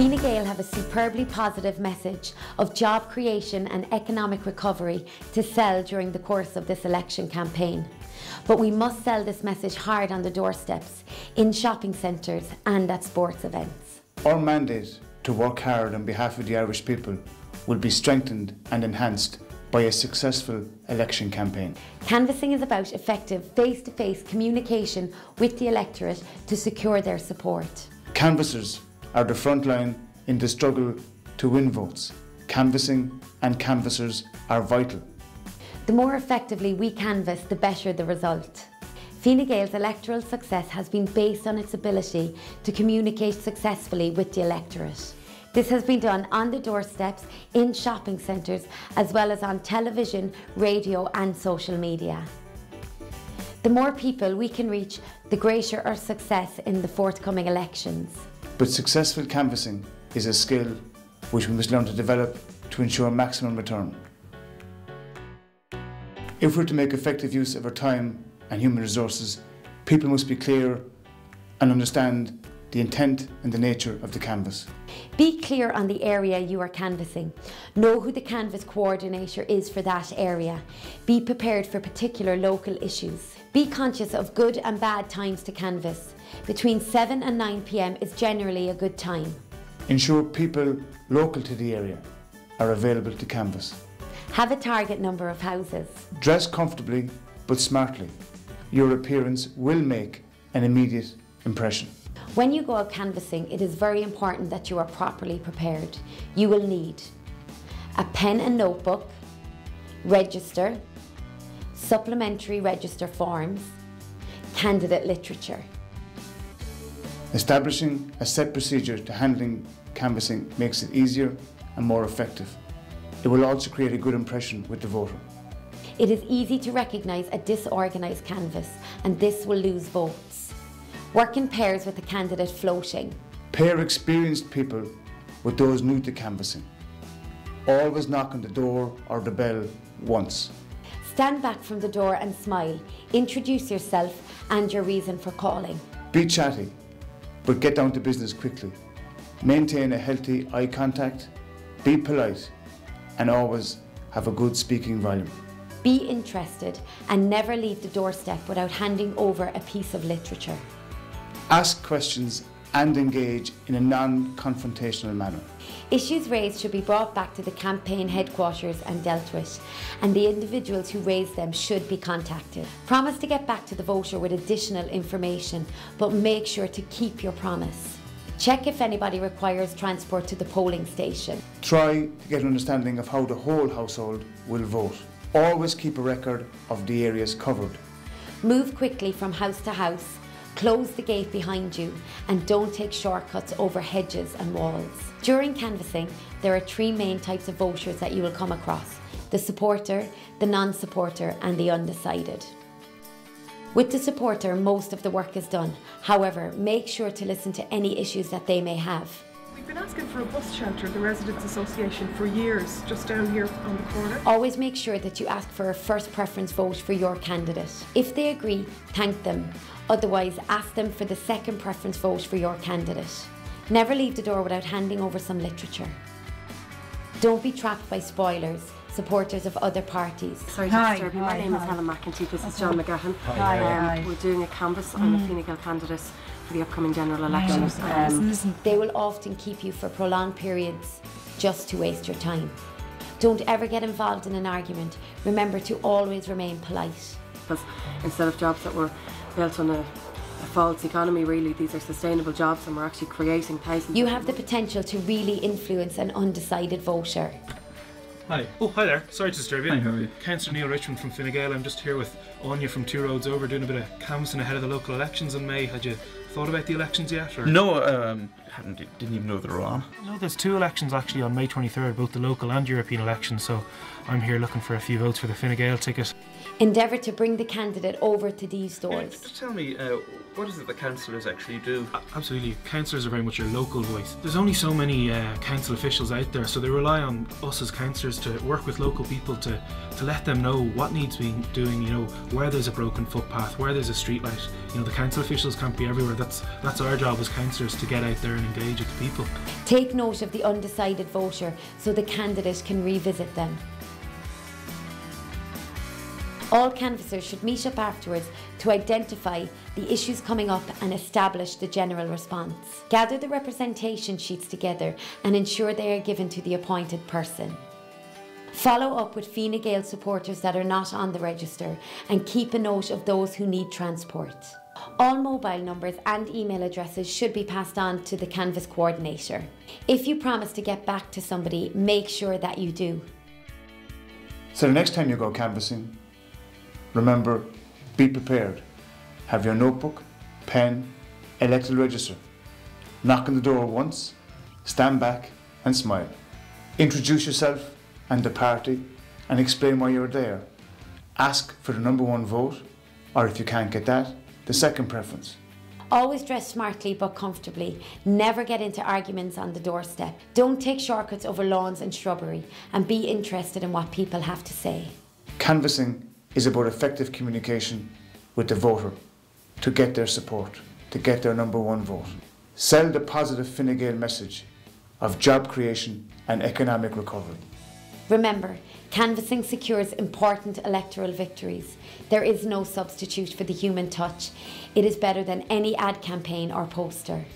Fine Gael have a superbly positive message of job creation and economic recovery to sell during the course of this election campaign. But we must sell this message hard on the doorsteps, in shopping centres and at sports events. Our mandate to work hard on behalf of the Irish people will be strengthened and enhanced by a successful election campaign. Canvassing is about effective face-to-face communication with the electorate to secure their support. Canvassers are the front line in the struggle to win votes. Canvassing and canvassers are vital. The more effectively we canvass, the better the result. Fine Gael's electoral success has been based on its ability to communicate successfully with the electorate. This has been done on the doorsteps, in shopping centres, as well as on television, radio and social media. The more people we can reach, the greater our success in the forthcoming elections. But successful canvassing is a skill which we must learn to develop to ensure maximum return. If we're to make effective use of our time and human resources, people must be clear and understand the intent and the nature of the canvass. Be clear on the area you are canvassing. Know who the canvass coordinator is for that area. Be prepared for particular local issues. Be conscious of good and bad times to canvass. Between 7 and 9 p.m. is generally a good time. Ensure people local to the area are available to canvass. Have a target number of houses. Dress comfortably but smartly. Your appearance will make an immediate impression. When you go out canvassing, it is very important that you are properly prepared. You will need a pen and notebook, register, supplementary register forms, candidate literature. Establishing a set procedure to handling canvassing makes it easier and more effective. It will also create a good impression with the voter. It is easy to recognise a disorganised canvass, and this will lose votes. Work in pairs with the candidate floating. Pair experienced people with those new to canvassing. Always knock on the door or the bell once. Stand back from the door and smile. Introduce yourself and your reason for calling. Be chatty, but get down to business quickly. Maintain a healthy eye contact, be polite, and always have a good speaking volume. Be interested and never leave the doorstep without handing over a piece of literature. Ask questions and engage in a non-confrontational manner. Issues raised should be brought back to the campaign headquarters and dealt with, and the individuals who raised them should be contacted. Promise to get back to the voter with additional information, but make sure to keep your promise. Check if anybody requires transport to the polling station. Try to get an understanding of how the whole household will vote. Always keep a record of the areas covered. Move quickly from house to house. Close the gate behind you and don't take shortcuts over hedges and walls. During canvassing, there are 3 main types of voters that you will come across: the supporter, the non-supporter and the undecided. With the supporter, most of the work is done. However, make sure to listen to any issues that they may have. We've been asking for a bus shelter at the Residents Association for years, just down here on the corner. Always make sure that you ask for a first preference vote for your candidate. If they agree, thank them. Otherwise, ask them for the second preference vote for your candidate. Never leave the door without handing over some literature. Don't be trapped by spoilers, supporters of other parties. Sorry to disturb you. My name is Helen McEntee. This is John McGahan. We're doing a canvass. I'm a Fine Gael candidate for the upcoming general elections. They will often keep you for prolonged periods just to waste your time. Don't ever get involved in an argument. Remember to always remain polite. Because instead of jobs that were built on a false economy, really, these are sustainable jobs and we're actually creating thousands. You have the potential to really influence an undecided voter. Hi. Oh, hi there. Sorry to disturb you. Hi, how are you? Councillor Neil Richmond from Fine Gael. I'm just here with Anya from 2 roads over doing a bit of canvassing ahead of the local elections in May. Had you thought about the elections yet? Or? No, didn't even know they were on. No, there's 2 elections actually on May 23rd, both the local and European elections, so I'm here looking for a few votes for the Fine Gael ticket. Endeavour to bring the candidate over to these doors. Just tell me, what is it the councillors actually do? Absolutely, councillors are very much your local voice. There's only so many council officials out there, so they rely on us as councillors to work with local people to let them know what needs to be doing, you know, where there's a broken footpath, where there's a street light. You know, the council officials can't be everywhere. That's our job as councillors, to get out there and engage with the people. Take note of the undecided voter so the candidate can revisit them. All canvassers should meet up afterwards to identify the issues coming up and establish the general response. Gather the representation sheets together and ensure they are given to the appointed person. Follow up with Fine Gael supporters that are not on the register and keep a note of those who need transport. All mobile numbers and email addresses should be passed on to the canvass coordinator. If you promise to get back to somebody, make sure that you do. So the next time you go canvassing, remember, be prepared. Have your notebook, pen, electoral register. Knock on the door once, stand back and smile. Introduce yourself and the party and explain why you're there. Ask for the number 1 vote, or if you can't get that, the second preference. Always dress smartly but comfortably. Never get into arguments on the doorstep. Don't take shortcuts over lawns and shrubbery, and be interested in what people have to say. Canvassing is about effective communication with the voter to get their support, to get their number 1 vote. Sell the positive Fine Gael message of job creation and economic recovery. Remember, canvassing secures important electoral victories. There is no substitute for the human touch. It is better than any ad campaign or poster.